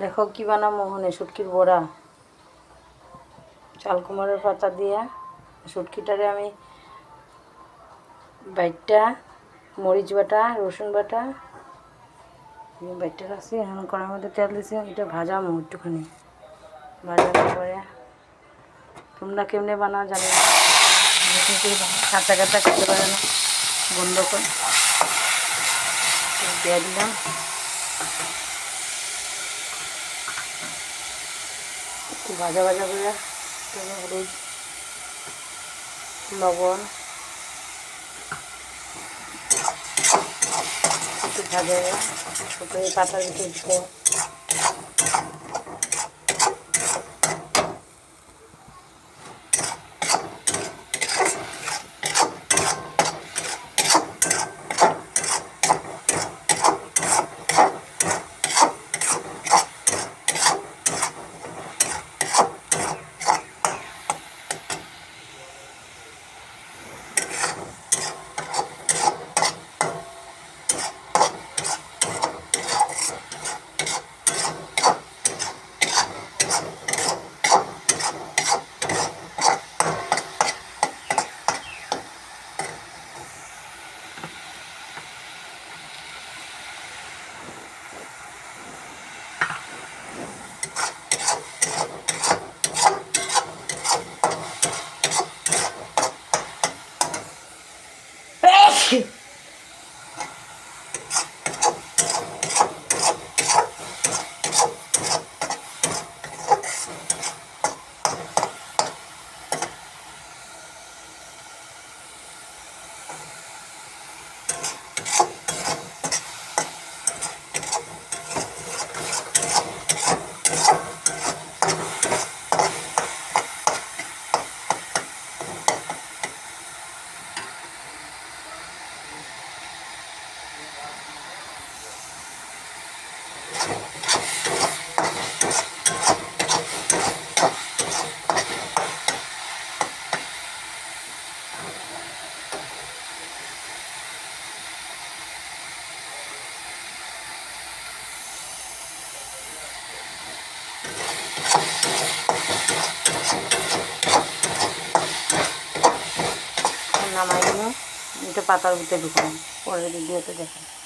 দেখো কি বানাবো মোহনে, শুটকির বড়া। চাল কুমড়োর পাতা দিয়া শুটকিটারে আমি বাইটটা মরিচ বাটা রসুন বাটা বাইটটা রাখছি। এখন কড়ার মধ্যে তেল দিছি, এটা ভাজামো একটুখানি। ভাজানোর পরে তোমরা কেমনে বানাও জানি না, কাঁচা কাঁচা খেতে পারে না, বন্ধ করে দিয়ে দিলাম। একটু ভাজা ভাজা করে হলুদ লবণ একটু ভাজা ছোটো এই পাতার ভিতরে দিতে। নামাই দিলাম, এটা পাতার ভিতরে ঢুকালাম, পরের ভিডিওতে দেখেন।